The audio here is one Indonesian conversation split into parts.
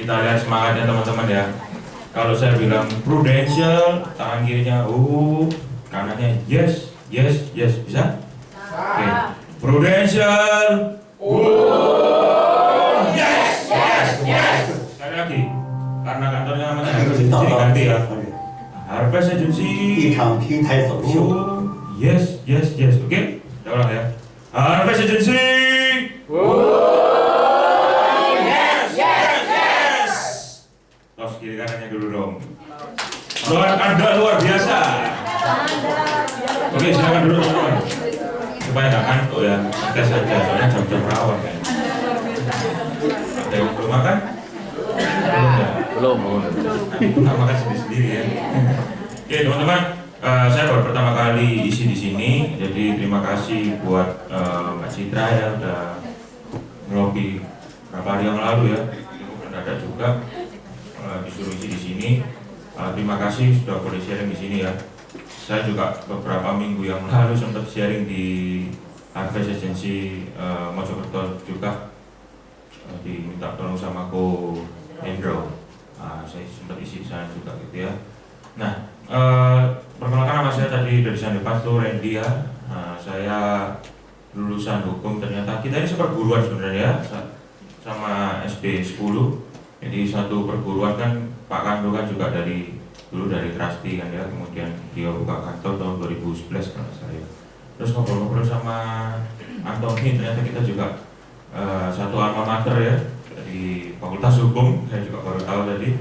Kita lihat semangatnya teman-teman ya. Kalau saya bilang prudential, tangan kirinya kanannya yes, yes, yes, bisa? Oke. Prudential, yes, yes, yes. Sekali lagi, karena kantornya namanya Harvest Agency diganti ya. Harvest Agency. 一场平台走秀。 Yes, yes, yes. Oke, kita ulang ya. Harvest Agency. Tos kiri kanannya dulu dong. Anda luar biasa. Oke, silakan dulu teman-teman. Supaya nggak ngantuk ya. Tes saja, soalnya jam-jam rawan kan. Ada yang belum makan? Belum ya? Belum. Nah, makan sendiri-sendiri ya. Oke teman-teman, saya baru pertama kali isi di sini. Jadi terima kasih buat Mbak Citra ya udah ngelobi beberapa hari yang lalu ya. Mendadak juga. Disuruh isi di sini. Terima kasih sudah boleh sharing di sini ya. Saya juga beberapa minggu yang lalu sempat sharing di Harvest Agency Mojokerto juga, diminta tolong sama Ko Hendro. Saya sempat isi di sana juga gitu ya. Nah, perkenalkan nama saya tadi dari Sandepas tuh Randy ya. Saya lulusan hukum, ternyata kita ini seperguruan sebenarnya ya, sama SD 10. Jadi satu perguruan kan, Pak Kando kan juga dulu dari Trasti kan ya, kemudian dia buka kantor tahun 2011 kalau saya. Terus ngobrol-ngobrol sama Antoni, ternyata kita juga satu alma mater ya, dari Fakultas Hukum. Saya juga baru tahu tadi,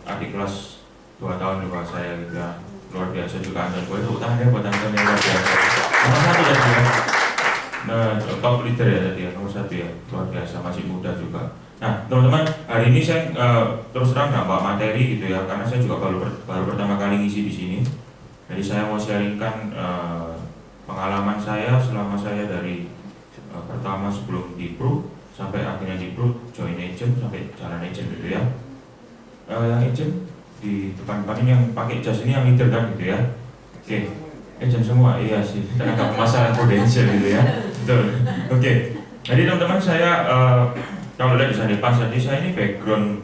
adik kelas 2 tahun di bawah saya gitu ya. Luar biasa juga Antoni, itu tangan ya buat Antoni, luar biasa. Nomor 1 tadi ya, top leader ya tadi ya, nomor 1 ya, luar biasa, masih muda juga. Nah teman-teman, hari ini saya terus terang nggak bawa materi gitu ya, karena saya juga baru pertama kali ngisi di sini. Jadi saya mau sharingkan pengalaman saya selama saya dari pertama sebelum di Pro sampai akhirnya di Pro join agent sampai jalan agent gitu ya. Yang agent di depan ini yang pakai jas ini yang leader kan gitu ya. Oke, agent semua, iya sih, tenaga pemasaran prudential gitu ya. Betul. Oke. Jadi teman-teman, saya kalau lihat di Sandepas tadi, saya ini background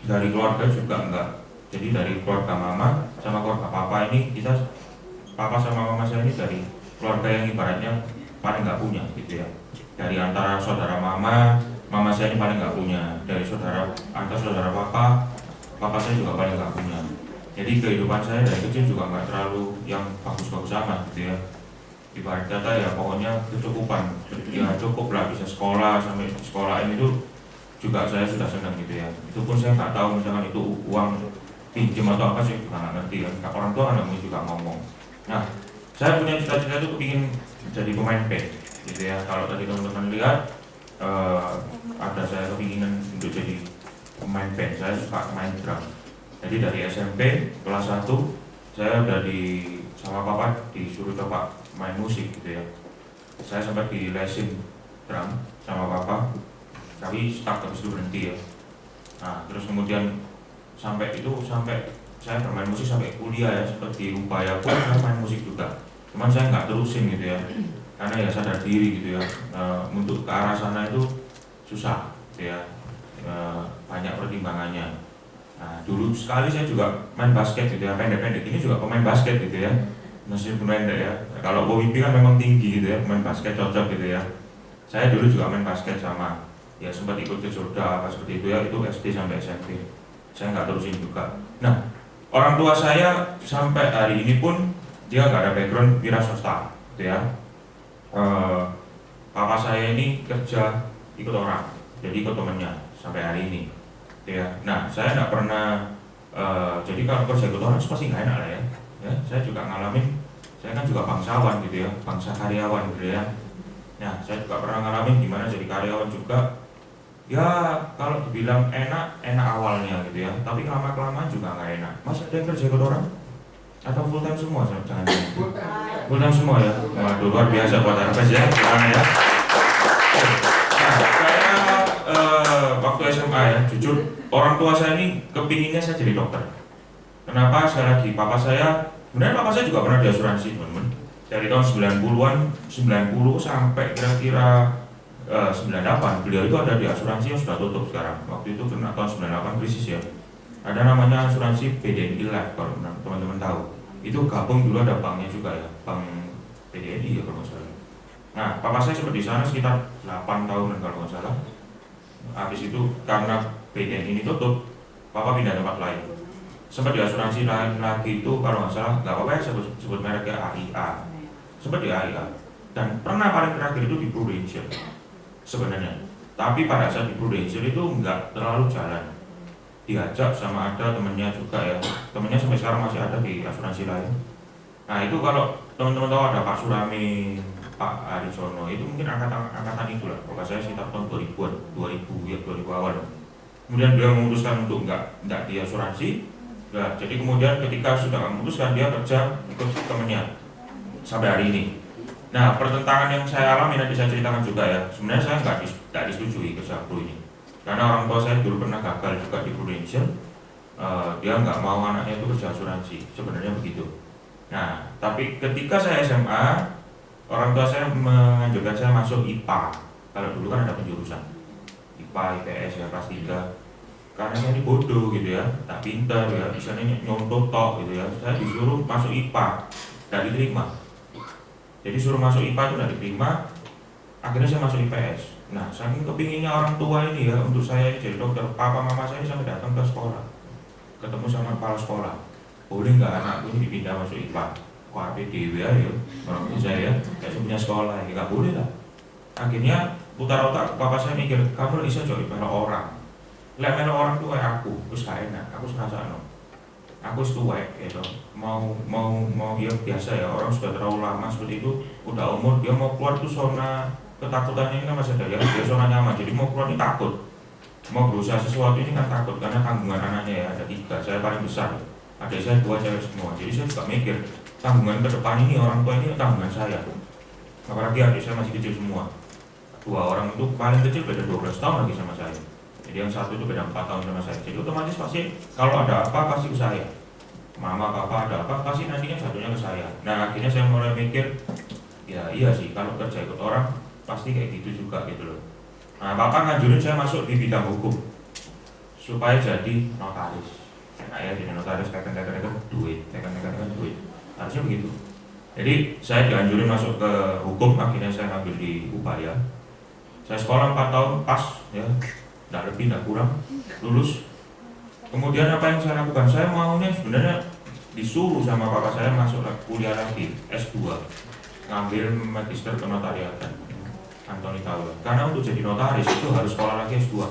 dari keluarga juga enggak. Jadi dari keluarga mama sama keluarga papa ini, kita papa sama mama saya ini dari keluarga yang ibaratnya paling nggak punya gitu ya. Dari antara saudara mama saya ini paling nggak punya. Dari antara saudara papa saya juga paling nggak punya. Jadi kehidupan saya dari kecil juga nggak terlalu yang bagus-bagus amat gitu ya. Ibarat kata ya pokoknya kecukupan, ya cukup lah, bisa sekolah, sampai sekolah ini tuh juga saya sudah senang gitu ya. Itu pun saya nggak tahu misalkan itu uang pinjam atau apa, sih juga nggak ngerti kan. Orang tua kan mungkin juga ngomong. Nah, saya punya cita-cita itu ingin jadi pemain band gitu ya. Kalau tadi teman-teman lihat, ada saya keinginan untuk jadi pemain band. Saya suka main drum. Jadi dari SMP kelas 1 saya udah sama papa disuruh coba main musik gitu ya. Saya sempat di lesin drum sama papa, tapi stuck, habis itu berhenti ya. Nah terus kemudian sampai saya bermain musik sampai kuliah ya, sempat di Ubaya pun saya main musik juga. Cuman saya nggak terusin gitu ya, karena ya sadar diri gitu ya, untuk ke arah sana itu susah gitu ya, banyak pertimbangannya. Nah, dulu sekali saya juga main basket gitu ya, pendek-pendek ini juga pemain basket gitu ya, meskipun pendek ya. Kalau Bowie kan memang tinggi gitu ya, pemain basket cocok gitu ya. Saya dulu juga main basket sama, ya sempat ikut ke Jorda apa seperti itu ya, itu SD sampai SMP. Saya nggak terusin juga. Nah, orang tua saya sampai hari ini pun dia nggak ada background wira swasta, gitu ya. Papa saya ini kerja ikut orang, jadi ikut temennya sampai hari ini, gitu ya. Nah, saya nggak pernah, jadi kalau kerja ikut orang pasti nggak enak lah ya. Ya, saya juga ngalamin, saya kan juga bangsawan gitu ya, bangsa karyawan gitu ya. Nah, saya juga pernah ngalamin gimana jadi karyawan juga. Ya, kalau dibilang enak, enak awalnya gitu ya, tapi lama-kelamaan juga nggak enak. Mas ada yang kerja ikut orang? Atau full time semua? Jangan full time semua ya? Waduh, luar biasa buat RPS ya, gimana ya? Nah, saya waktu SMA ya, jujur, orang tua saya ini kepinginnya saya jadi dokter. Kenapa? Sekali lagi, papa saya, sebenarnya papa saya juga pernah di asuransi, teman-teman. Dari tahun 90-an, 90 sampai kira-kira 98, beliau itu ada di asuransi yang sudah tutup sekarang. Waktu itu kena tahun 98 krisis ya. Ada namanya asuransi BDNI Life, kalau teman-teman tahu. Itu gabung dulu ada banknya juga ya, bank BDNI ya kalau nggak salah. Nah, papa saya sempat di sana sekitar 8 tahun kalau nggak salah. Habis itu karena BDNI ini tutup, papa pindah tempat lain. Sempat di asuransi lain lagi itu kalau nggak salah, nggak apa-apa ya sebut mereknya AIA. Sempat di AIA. Dan pernah paling terakhir itu di Prudential sebenarnya, tapi pada saat di Prudential itu nggak terlalu jalan. Diajak sama ada temennya juga ya, temennya sampai sekarang masih ada di asuransi lain. Nah itu kalau teman-teman tahu ada Pak Surami, Pak Arisono, itu mungkin angkatan itulah. Kalau saya sekitar tahun 2000-an, 2000 ya 2000 awal. Kemudian beliau memutuskan untuk nggak di asuransi. Nah, jadi kemudian ketika sudah memutuskan dia kerja ikut temennya sampai hari ini. Nah, pertentangan yang saya alami nanti saya ceritakan juga ya. Sebenarnya saya nggak disetujui kerja Pro ini, karena orang tua saya dulu pernah gagal juga di Prudential. Dia nggak mau anaknya itu kerja asuransi, sebenarnya begitu. Nah, tapi ketika saya SMA, orang tua saya menganjurkan saya masuk IPA. Kalau dulu kan ada penjurusan IPA, IPS ya kelas 3. Karena saya ini bodoh gitu ya, tak pintar ya, bisa nyontoh tok gitu ya. Saya disuruh masuk IPA, nggak diterima. Jadi suruh masuk IPA itu tidak diterima, akhirnya saya masuk IPS. Nah, saking kepinginnya orang tua ini ya untuk saya ini jadi dokter, papa mama saya ini sampai datang ke sekolah, ketemu sama kepala sekolah, boleh nggak anakku ini dipindah masuk IPA? Wah, PDW ya, orang tua saya ya, kayak punya sekolah, ya nggak boleh lah. Akhirnya putar otak, papa saya mikir, kamu bisa coba melok orang, lek melok orang tua aku, terus gak enak, aku serasa no. Aku setuwek gitu, mau ya biasa ya, orang sudah terlalu lama seperti itu, udah umur, dia mau keluar tuh zona ketakutannya ini kan masih ada ya, dia zona nyaman, jadi mau keluar ini takut, mau berusaha sesuatu ini kan takut, karena tanggungan anaknya ya ada 3, saya paling besar, adik saya 2 cewek semua, jadi saya juga mikir, tanggungan ke depan ini orang tua ini tanggungan saya, apalagi adik saya masih kecil semua, 2 orang itu paling kecil beda 12 tahun lagi sama saya. Jadi yang satu itu beda 4 tahun sama saya. Jadi otomatis pasti kalau ada apa pasti ke saya. Mama, papa ada apa pasti nantinya satunya ke saya. Nah akhirnya saya mulai mikir, ya iya sih kalau kerja ikut orang pasti kayak gitu juga gitu loh. Nah papa ngajurin saya masuk di bidang hukum supaya jadi notaris. Enak ya jadi notaris, tekan-tekan duit, tekan-tekan duit. Harusnya begitu. Jadi saya dianjurin masuk ke hukum, akhirnya saya ngambil di Upaya. Saya sekolah 4 tahun pas ya. Tidak lebih, tidak kurang, lulus. Kemudian apa yang saya lakukan? Saya maunya sebenarnya disuruh sama papa saya masuk kuliah lagi, S2, ngambil magister kenotariatan, Antoni tahu. Karena untuk jadi notaris itu harus sekolah lagi S2.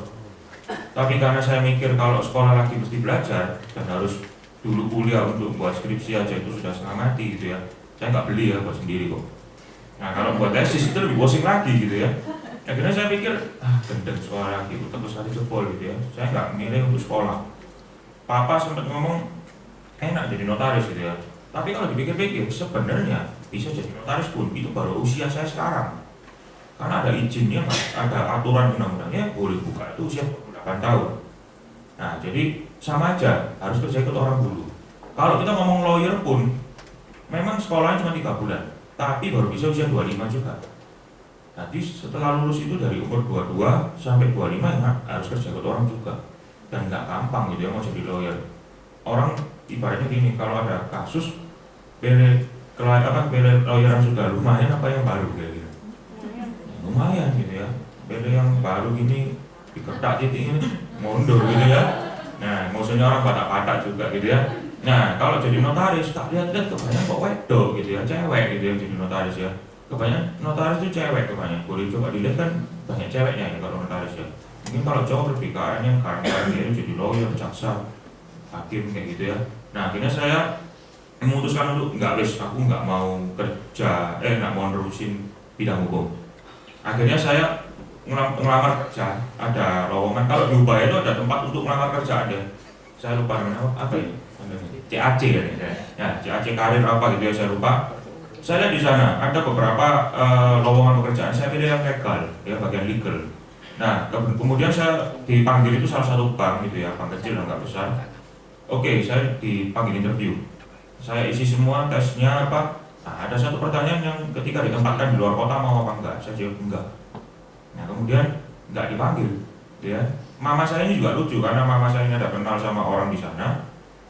Tapi karena saya mikir kalau sekolah lagi mesti belajar dan harus dulu kuliah untuk buat skripsi aja itu sudah setengah mati gitu ya. Saya nggak beli ya buat sendiri kok. Nah kalau buat tesis itu lebih pusing lagi gitu ya. Akhirnya saya pikir, gendeng sekolah lagi, terus hari jebol gitu ya. Saya nggak milih untuk sekolah. Papa sempat ngomong, enak jadi notaris gitu ya. Tapi kalau dipikir-pikir, sebenarnya bisa jadi notaris pun itu baru usia saya sekarang. Karena ada izinnya, ada aturan undang-undangnya, boleh buka itu usia 28 tahun. Nah jadi sama aja, harus kerja ikut orang dulu. Kalau kita ngomong lawyer pun, memang sekolahnya cuma 3 bulan. tapi baru bisa usia 25 juga. Nanti setelah lulus itu dari umur 22 sampai 25 ya harus kerja ke orang juga, dan nggak gampang gitu ya mau jadi lawyer. Orang ibaratnya gini, kalau ada kasus beli lawyer yang sudah lumayan apa yang baru kayak gitu, lumayan gitu ya, beli yang baru gini diketak titik ini mundur gitu ya. Nah maksudnya orang patak-patak juga gitu ya. Nah kalau jadi notaris tak lihat-lihat kebanyakan kok wedok gitu ya, cewek gitu yang jadi notaris ya. Kebanyakan notaris itu cewek kebanyakan, boleh coba dilihat kan banyak ceweknya ya kalau notaris ya. Mungkin kalau cowok lebih ke arahnya karena dia jadi lawyer, jaksa, hakim kayak gitu ya. Nah akhirnya saya memutuskan untuk nggak aku nggak mau kerja, nggak mau nerusin bidang hukum. Akhirnya saya ngelamar kerja, ada lowongan. Kalau di Ubaya itu ada tempat untuk ngelamar kerja ada. Saya lupa namanya apa ya? CAC ya, CAC karir apa gitu ya saya lupa. Saya lihat di sana ada beberapa lowongan pekerjaan, saya pilih yang legal, ya bagian legal. Nah kemudian saya dipanggil itu salah satu bank gitu ya, bank kecil nggak besar. Oke, saya dipanggil interview. Saya isi semua tesnya apa. Nah, ada satu pertanyaan yang ketika ditempatkan di luar kota mau apa enggak, saya jawab enggak. Nah kemudian nggak dipanggil, ya. Mama saya ini juga lucu karena mama saya ini ada kenal sama orang di sana.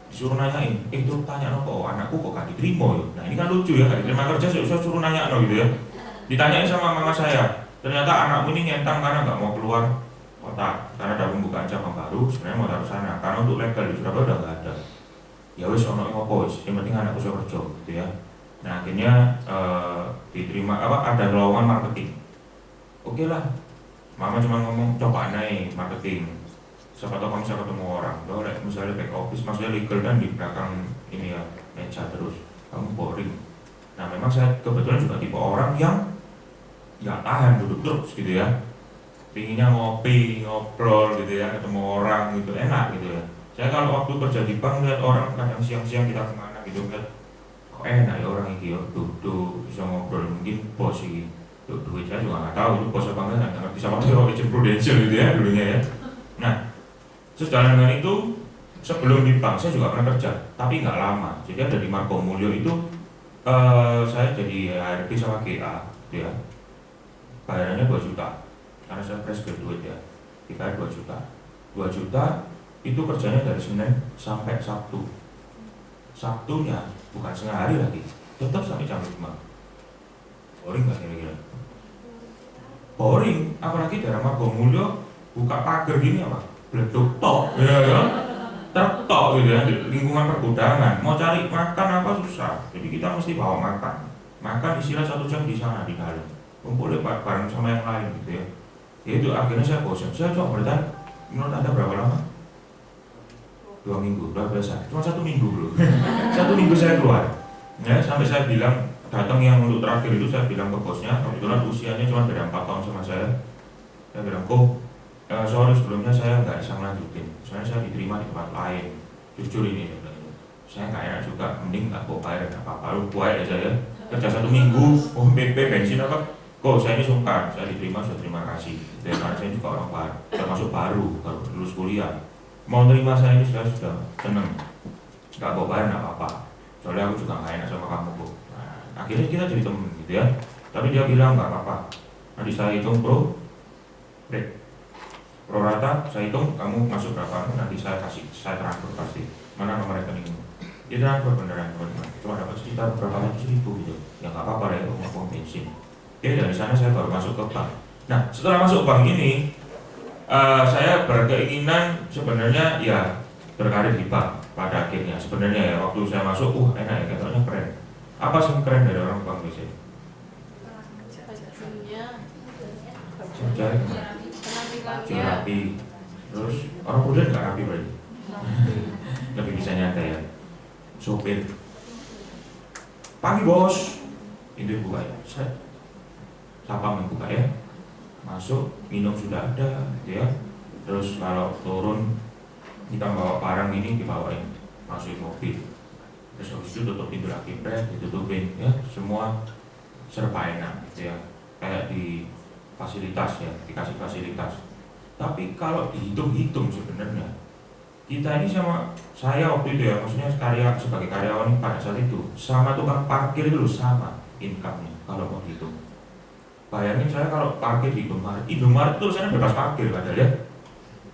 Disuruh nanyain, itu tanya nopo anakku kok gak diterima ya. Nah ini kan lucu ya, gak diterima kerja saya suruh nanya no gitu ya. Ditanyain sama mama saya, ternyata anakmu ini ngentang karena gak mau keluar kota karena ada pembukaan cabang baru, sebenarnya mau taruh sana karena untuk legal di Surabaya udah gak ada. Ya wis ono ngopo wis, yang penting anakku bisa kerja gitu ya. Nah akhirnya diterima ada lowongan marketing. Oke lah, mama cuma ngomong coba naik marketing. Siapa tahu kamu bisa ketemu orang, kalau misalnya back office, maksudnya legal kan di belakang ini ya, meja terus, kamu boring. Nah memang saya kebetulan juga tipe orang yang nggak tahan duduk terus gitu ya, pinginnya ngopi, ngobrol gitu ya, ketemu orang gitu, enak gitu ya. Saya kalau waktu kerja di bank lihat orang kadang siang-siang kita kemana gitu, lihat kok enak ya orang ini ya, duduk bisa ngobrol, mungkin bos ini, duit saya juga nggak tahu itu bos apa enggak, nggak ngerti sama dia agent prudential gitu ya dulunya ya. Nah sejalan dengan itu, sebelum di bank saya juga pernah kerja, tapi nggak lama. Jadi ada di Margo Mulyo itu saya jadi HRD sama GA, ya. Bayarannya 2 juta, karena saya fresh graduate ya. Dibayar 2 juta. 2 juta itu kerjanya dari Senin sampai Sabtu. Sabtunya bukan setengah hari lagi, tetap sampai jam 5. Boring nggak kira-kira? Boring, apalagi daerah Margo Mulyo buka pagar gini apa? Beleduk tok, ya, tertok gitu ya, di lingkungan pergudangan. Mau cari makan apa susah, jadi kita mesti bawa makan. Makan istilah 1 jam di sana di dalam, kumpulnya bareng sama yang lain gitu ya. Itu akhirnya saya bosan. Saya coba bertahan, menurut Anda berapa lama? 2 minggu, luar biasa. Cuma 1 minggu bro. 1 minggu saya keluar. Ya, sampai saya bilang datang yang untuk terakhir itu saya bilang ke bosnya, kebetulan usianya cuma beda 4 tahun sama saya. Saya bilang, kok sorry sebelumnya saya nggak bisa melanjutin, soalnya saya diterima di tempat lain. Jujur ini, saya nggak enak juga, mending nggak bawa bayar apa-apa. Lu buat ya saya kerja 1 minggu, PP bensin apa? Kok saya ini sungkan, saya diterima, sudah terima kasih. Dan karena saya juga orang baru, termasuk baru lulus kuliah. Mau terima saya ini sudah seneng, nggak bawa bayar nggak apa-apa. Soalnya aku juga nggak enak sama kamu kok. Nah, akhirnya kita jadi temen gitu ya. Tapi dia bilang nggak apa-apa. Nanti saya hitung break. Pro rata, saya hitung kamu masuk berapa, nanti saya transfer pasti. Mana nomor rekeningmu? Dia transfer beneran teman-teman. Cuma dapat sekitar berapa ratus ribu gitu. Ya nggak apa-apa ya, uang bensin. Oke, dari sana saya baru masuk ke bank. Nah, setelah masuk bank ini, saya berkeinginan sebenarnya ya berkarir di bank. Pada akhirnya sebenarnya ya waktu saya masuk, enak ya, katanya keren. Apa sih yang keren dari orang bank biasanya? Cari rapi, terus orang muda nggak rapi berarti, lebih bisa nyantai ya. Sopir, pagi bos, itu buka ya, siapa yang buka ya, masuk, minum sudah ada, gitu ya. Terus kalau turun kita bawa barang ini dibawain, masukin mobil, terus habis itu tutup pintu lagi, ditutupin, ya semua serba enak, gitu ya, kayak di fasilitas ya, dikasih fasilitas. Tapi kalau dihitung-hitung sebenarnya kita ini sama saya waktu itu ya, maksudnya sebagai karyawan pada saat itu sama tukang parkir itu sama. income-nya kalau mau dihitung. Bayangin saya kalau parkir di Indomaret itu tulisannya bebas parkir padahal ya.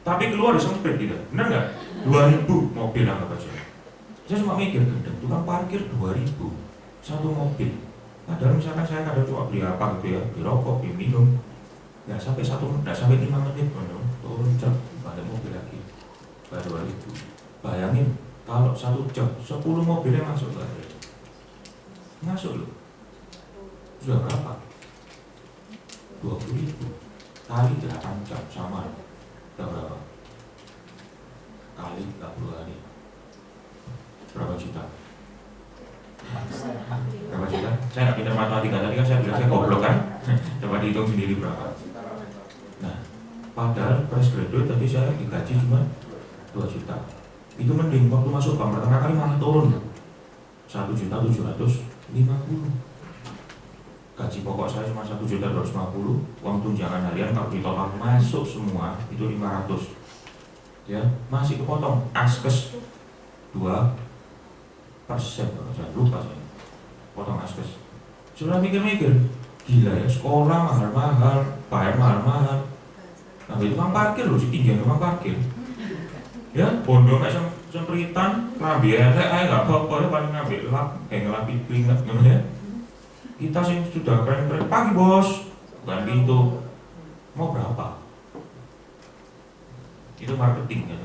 Tapi keluar disempit gitu, benar nggak? 2.000 mobil anggap aja. Saya cuma mikir, gendeng, tukang parkir 2.000 satu mobil. Padahal misalkan saya kadang cuma beli apa gitu ya, beli rokok, beli minum, nggak sampai 5 menit, turun cek, balik mobil lagi, baru 2.000. Bayangin kalau 1 jam 10 mobilnya masuk lagi, masuk loh, sudah berapa? 20.000 kali 8 jam sama, sudah berapa? Kali 30 hari, berapa juta? Berapa juta? Saya nggak pintar matematika, tadi kan saya bilang saya goblok kan. Coba dihitung sendiri berapa. Nah, padahal fresh graduate tadi saya digaji cuma 2 juta. Itu mending waktu masuk bank pertama kali malah turun 1.750.000. Gaji pokok saya cuma 1.250.000. Uang tunjangan harian kalau ditotal masuk semua itu 500. Ya, masih kepotong askes 2%, jangan lupa saya potong askes. Sudah mikir-mikir, gila ya, sekolah mahal-mahal, bayar mahal-mahal. Nah itu tukang parkir loh, si tinggian tukang parkir. Ya, bondo kayak sempritan, kelambi ya, saya nggak apa-apa ya, paling ngambil lap, kayak ngelapin keringat namanya. Kita sih sudah keren-keren, pagi bos, bukan gitu. Mau berapa? Itu marketing ya.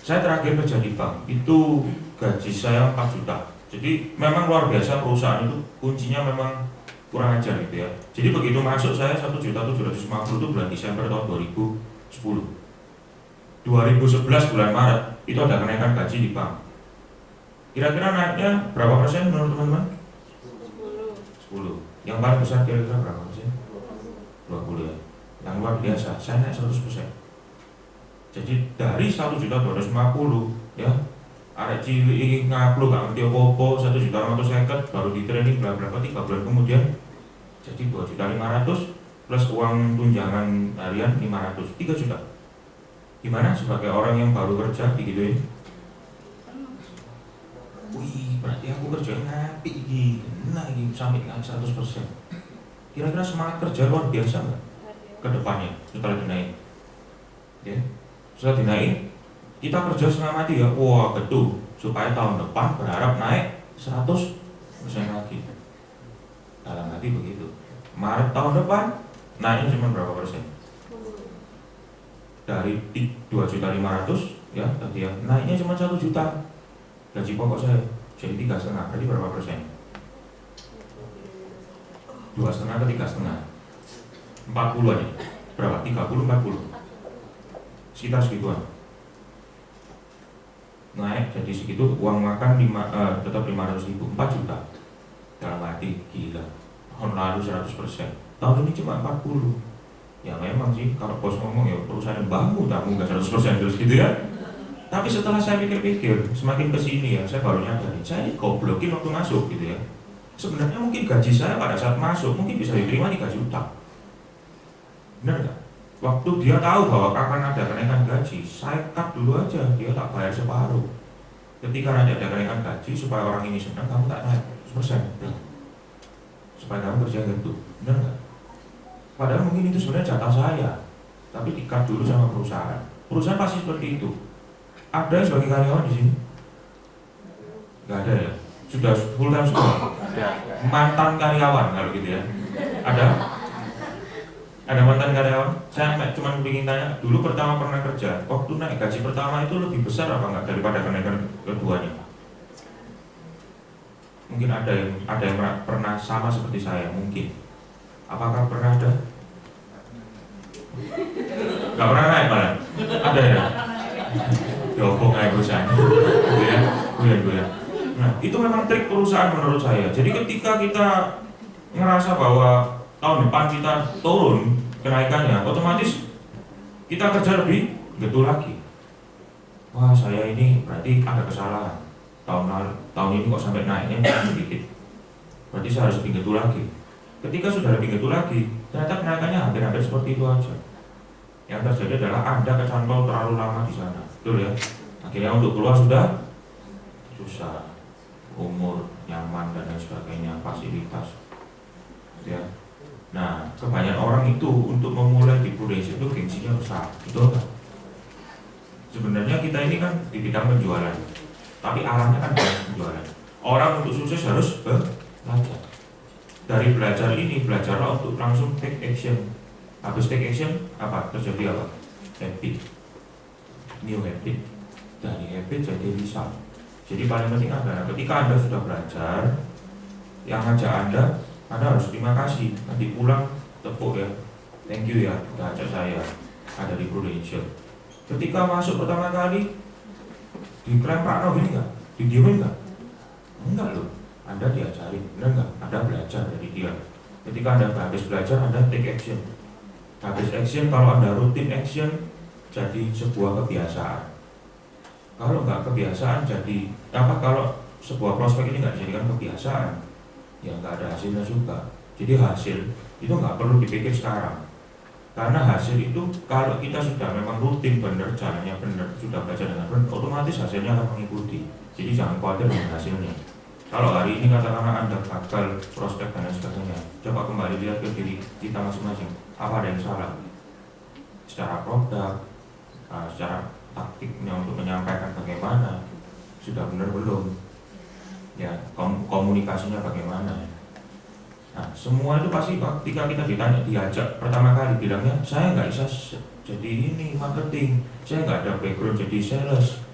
Saya terakhir kerja di bank, itu gaji saya 4 juta. Jadi memang luar biasa perusahaan itu, kuncinya memang kurang ajar gitu ya. Jadi begitu masuk saya 1.750.000 itu bulan Desember tahun 2010. 2011 bulan Maret itu ada kenaikan gaji di bank. Kira-kira naiknya berapa persen menurut teman-teman? 10. Yang paling besar kira-kira berapa persen? 20 ya. Yang luar biasa, saya naik 100%. Jadi dari 1.250.000 ya, arek cilik ngaplu gak ngerti apa-apa 1.250.000 baru di training bla bla 3 bulan kemudian jadi 2.500.000 plus uang tunjangan harian 500, 3 juta. Gimana sebagai orang yang baru kerja digituin? Wih, berarti aku kerja ngapi iki. Nah, ini sampai 100%. Kira-kira semangat kerja luar biasa nggak ke depannya setelah dinaik? Ya. Setelah dinaik, kita kerja setengah mati ya, wah betul, supaya tahun depan berharap naik 100% lagi. Dalam hati begitu. Maret tahun depan naiknya cuma berapa persen? Dari 2.500.000 ya tadi ya, naiknya cuma 1 juta. Gaji pokok saya jadi 3,5, berarti berapa persen? 2,5 ke 3,5, 40 aja. Berapa? 30, 40. Sekitar segituan. Naik jadi segitu, uang makan tetap 500.000, 4 juta. Dalam hati, gila. Tahun lalu 100%, tahun ini cuma 40. Ya memang sih, kalau bos ngomong ya perusahaan bangun, kamu nggak 100% terus gitu ya. Tapi setelah saya pikir-pikir, semakin kesini ya, saya baru nyadari, saya ini goblokin waktu masuk gitu ya. Sebenarnya mungkin gaji saya pada saat masuk mungkin bisa diterima 3 juta. Benar nggak? Waktu dia tahu bahwa akan ada kenaikan gaji, saya cut dulu aja, dia tak bayar separuh. Ketika nanti ada kenaikan gaji, supaya orang ini senang, kamu tak naik 100%. Supaya kamu kerja gitu, benar nggak? Padahal mungkin itu sebenarnya jatah saya, tapi di-cut dulu sama perusahaan. Perusahaan pasti seperti itu. Ada yang sebagai karyawan di sini? Nggak ada ya? Sudah full time semua? Mantan karyawan kalau gitu ya? Ada? Ada mantan karyawan? Saya cuma ingin tanya, dulu pertama pernah kerja, waktu naik gaji pertama itu lebih besar apa enggak daripada kenaikan keduanya? Mungkin ada yang pernah sama seperti saya, mungkin. Apakah pernah ada? Gak pernah naik malah? Ada ya? Diopong kayak perusahaan. Gue. Nah, itu memang trik perusahaan menurut saya. Jadi ketika kita ngerasa bahwa tahun depan kita turun kenaikannya, otomatis kita kerja lebih getol lagi. Wah, saya ini berarti ada kesalahan. Tahun ini kok sampai naiknya sedikit. Berarti saya harus lebih getol lagi. Ketika sudah lebih getol lagi, ternyata kenaikannya hampir-hampir seperti itu aja. Yang terjadi adalah Anda kecantol terlalu lama di sana. Betul ya? Akhirnya untuk keluar sudah susah. umur, nyaman dan lain sebagainya, fasilitas, ya. Nah, kebanyakan orang itu untuk memulai di Prudential itu gengsinya besar, betul nggak? Sebenarnya kita ini kan di bidang penjualan, tapi arahnya kan bukan penjualan. Orang untuk sukses harus belajar. Dari belajar ini, belajarlah untuk langsung take action. Habis take action, apa? Terjadi apa? Habit. New habit. Dari habit jadi result. Jadi paling penting adalah ketika Anda sudah belajar, yang ngajak Anda harus terima kasih. Nanti pulang tepuk ya, thank you ya, udah ajak saya ada di Prudential. Ketika masuk pertama kali, dikelempar gini nggak? Didiemin nggak? Enggak loh, Anda diajarin, benar nggak? Anda belajar dari dia. Ketika Anda habis belajar, Anda take action. Habis action, kalau Anda rutin action, jadi sebuah kebiasaan. Kalau nggak kebiasaan jadi apa? Kalau sebuah prospek ini nggak dijadikan kebiasaan, ya nggak ada hasilnya juga. Jadi hasil itu nggak perlu dipikir sekarang, karena hasil itu kalau kita sudah memang rutin benar, jalannya benar, sudah belajar dengan benar, otomatis hasilnya akan mengikuti. Jadi jangan khawatir dengan hasilnya. Kalau hari ini katakanlah Anda gagal prospek dan lain sebagainya, coba kembali lihat ke diri kita masing-masing. Apa ada yang salah? Secara produk, secara taktiknya untuk menyampaikan bagaimana, sudah benar belum? Ya, komunikasinya bagaimana? Nah, semua itu pasti ketika kita ditanya, diajak pertama kali bilangnya, saya nggak bisa jadi ini marketing, saya nggak ada background jadi sales,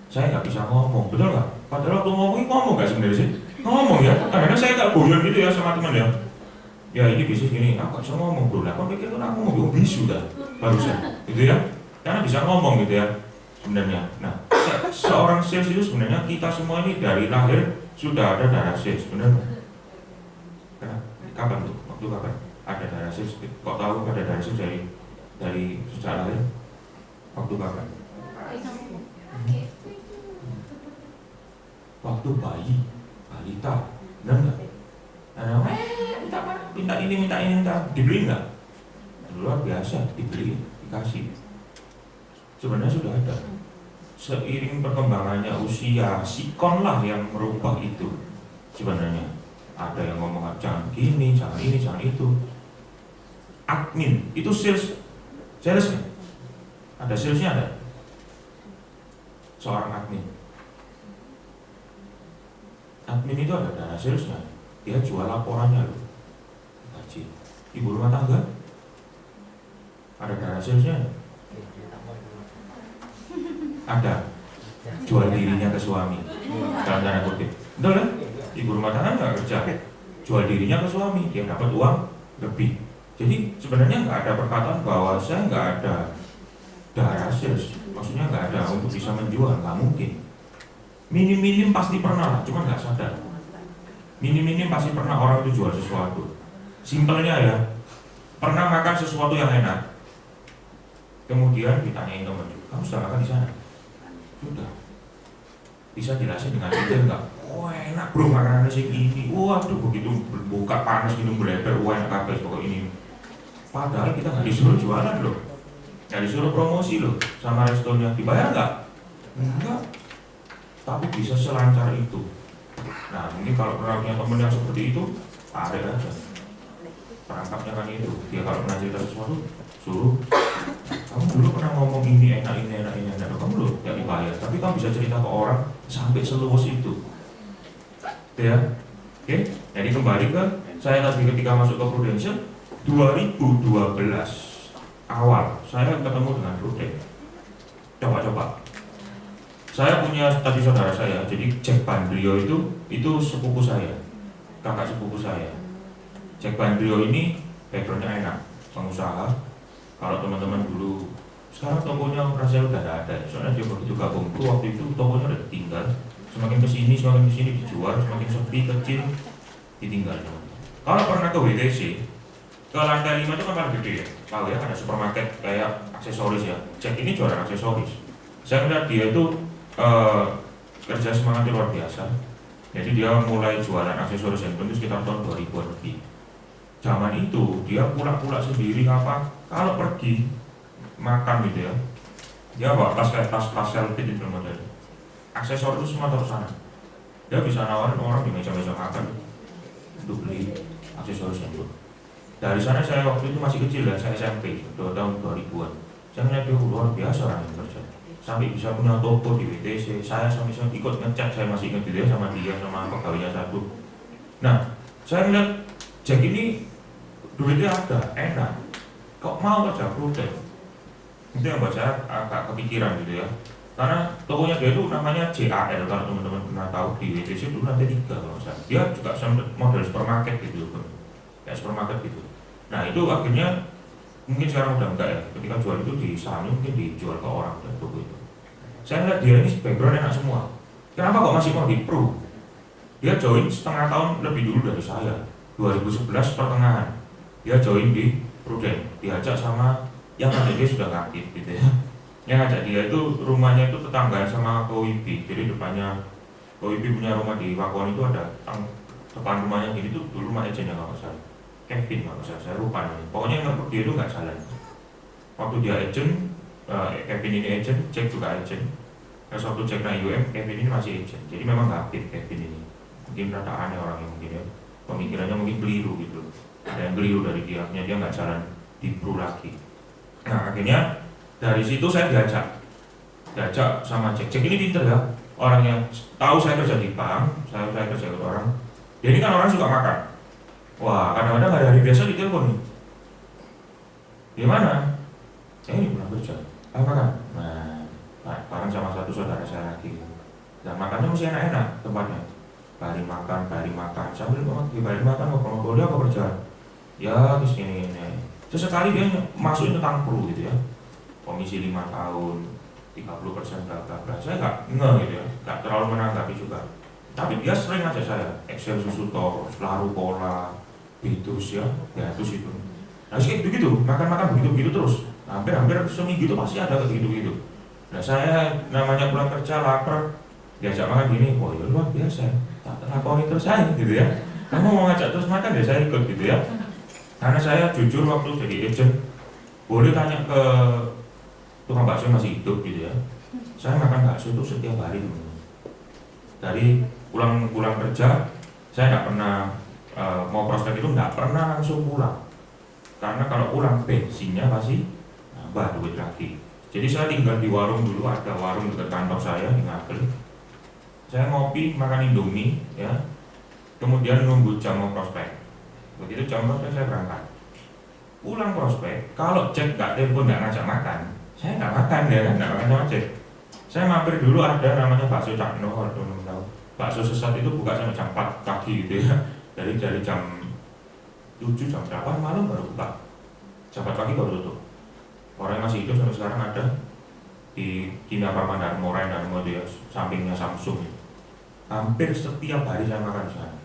saya nggak bisa ngomong, betul nggak? Padahal waktu ngomong nggak sebenarnya sih? Ngomong ya, karena saya nggak boyon gitu ya sama teman ya. Ya ini bisnis gini, aku bisa ngomong bro, aku pikir kan aku ngomong bisu dah, barusan, gitu ya. Karena bisa ngomong gitu ya sebenarnya. Nah, seorang sales itu sebenarnya kita semua ini dari lahir sudah ada darah sales, benar nggak? Nah, kapan tuh? Waktu kapan ada darah sales? Kok tahu ada darah sales dari sejak lahir? Waktu kapan? Waktu bayi, balita, benar nggak? Minta ini, dibeli nggak? Luar biasa, dibeli, dikasih. Sebenarnya sudah ada. Seiring perkembangannya usia, sikon lah yang merubah itu. Sebenarnya ada yang ngomong jangan gini, jangan ini, jangan itu. Admin itu salesnya. Ada salesnya ada. Seorang admin. Admin itu ada dana salesnya. Dia jual laporannya loh. Gaji. Ibu rumah tangga ada dana salesnya. Ada jual dirinya ke suami dalam tanda kutip, betul kan? Ibu rumah tangga nggak kerja, jual dirinya ke suami, dia dapat uang lebih. Jadi sebenarnya nggak ada perkataan bahwa saya nggak ada darah sales, maksudnya nggak ada untuk bisa menjual, nggak mungkin. Minim-minim pasti pernah, cuma nggak sadar. Minim-minim pasti pernah orang itu jual sesuatu. Simpelnya ya, pernah makan sesuatu yang enak, kemudian ditanyain teman, kamu sudah makan di sana? Sudah. Bisa jelasin dengan detail nggak? Wah enak bro makanannya sih ini. Waduh begitu buka panas minum bleber, wah enak kabeh pokok ini. Padahal kita nggak disuruh jualan loh, nggak disuruh promosi loh sama restonya. Dibayar nggak? Enggak. Tapi bisa selancar itu. Nah mungkin kalau pernah punya temen yang seperti itu, tarik aja. Perangkapnya kan itu. Dia kalau pernah cerita sesuatu, suruh. Kamu dulu pernah ngomong ini enak. Kamu loh gak dibayar, tapi kamu bisa cerita ke orang sampai seluas itu. Ya, oke. Jadi kembali ke saya tadi ketika masuk ke Prudential 2012 awal saya ketemu dengan Prudent. Coba. Saya punya tadi saudara saya, jadi Jack Bandrio itu sepupu saya, kakak sepupu saya. Jack Bandrio ini backgroundnya enak, pengusaha. Kalau teman-teman dulu, sekarang tokonya rasanya udah ada, soalnya dia begitu gabung itu waktu itu tokonya udah ditinggal. Semakin kesini dijual, semakin sepi, kecil, ditinggal. Kalau pernah ke WTC, ke lantai 5 itu kan paling gede ya, tahu ya, ada supermarket kayak aksesoris ya. Jack ini jualan aksesoris. Saya melihat dia itu kerja semangatnya luar biasa. Jadi dia mulai jualan aksesoris handphone itu sekitar tahun 2000-an lebih. Zaman itu dia pulak-pulak sendiri apa, kalau pergi makan gitu ya, dia bawa tas selfie di dalam model. Aksesoris itu semua taruh sana. dia bisa nawarin orang di meja-meja makan untuk beli aksesoris handphone. Dari sana saya waktu itu masih kecil ya, saya SMP, tahun 2000-an. Saya ngeliat dia luar biasa orang yang kerja. Sampai bisa punya toko di WTC, saya sampai ikut ngecek, saya masih ingat dia sama pegawainya satu. Nah, saya ngeliat Jack ini duitnya ada, enak. Kok mau kerja produk? Itu yang buat saya agak kepikiran gitu ya. Karena tokonya dia itu namanya JAL, kalau teman-teman pernah tahu di WTC dulu lantai 3 kalau saya. Dia juga model supermarket gitu, kayak supermarket gitu. Nah itu akhirnya mungkin sekarang udah enggak ya. Ketika jual itu di sana mungkin dijual ke orang dan toko itu. Saya lihat dia ini background enak semua. Kenapa kok masih mau di pro? Dia join setengah tahun lebih dulu dari saya. 2011 pertengahan. Dia join di Prudent. Diajak sama yang ada dia sudah aktif gitu ya. Yang ngajak dia itu rumahnya itu tetanggaan sama KWB. Jadi depannya KWB punya rumah di Wakuan itu ada depan rumahnya gini tuh dulu rumah agent yang nggak salah. Kevin nggak salah, saya lupa namanya. Pokoknya yang ngerebut dia itu nggak jalan. Waktu dia agent, Kevin ini agent, Jack juga agent. Terus waktu Jack naik UM, Kevin ini masih agent. Jadi memang nggak aktif Kevin ini. Mungkin rada aneh orang yang mungkin ya. Pemikirannya mungkin keliru gitu. Ada yang keliru dari dia nggak jalan di pro lagi. Nah akhirnya dari situ saya diajak sama Jack. Jack ini pinter ya, orang yang tahu saya kerja di bank, saya kerja ke orang. Dia ini kan orang suka makan. Wah kadang-kadang hari biasa ditelepon nih. Di mana? Saya ini pulang kerja. Ayo makan. Nah, bareng sama satu saudara saya lagi. Dan makannya mesti enak-enak tempatnya. Bari makan. Sambil bari makan ngobrol dia apa kerja? Ya terus ini. Sesekali dia masukin tentang pro gitu ya. Komisi 5 tahun, 30% bla. Saya nggak gitu ya, nggak terlalu menanggapi juga. Tapi dia sering aja saya, Excel susu tor, laru pola, bitus ya, terus itu. Nah kayak gitu, makan begitu terus. Hampir seminggu itu pasti ada kayak gitu. Nah saya namanya pulang kerja lapar, diajak makan gini, oh ya luar biasa, tak terlakoni terus saya gitu ya. Kamu mau ngajak terus makan ya saya ikut gitu ya. Karena saya jujur waktu jadi agent, boleh tanya ke tukang bakso masih hidup gitu ya. Saya makan bakso itu setiap hari teman-teman. Dari pulang kerja, saya nggak pernah mau prospek itu nggak pernah langsung pulang. Karena kalau pulang bensinnya pasti nambah duit lagi. Jadi saya tinggal di warung dulu, ada warung dekat kantor saya di Ngagel. Saya ngopi, makan Indomie ya. Kemudian nunggu jam mau prospek. Begitu jam prospek saya berangkat. Pulang prospek, kalau Jack nggak telepon nggak ngajak makan, saya nggak makan ya kan, nggak makan sama Jack. Saya mampir dulu ada namanya bakso Cak Noh, kalau teman-teman tahu. Bakso sesat itu buka sampai jam 4 pagi gitu ya. Dari jam 7 jam 8 malam baru buka. Jam 4 pagi baru tutup. Orang yang masih hidup sampai sekarang ada di Kimia Parmandar Moren dan dia sampingnya Samsung. Hampir setiap hari saya makan di sana.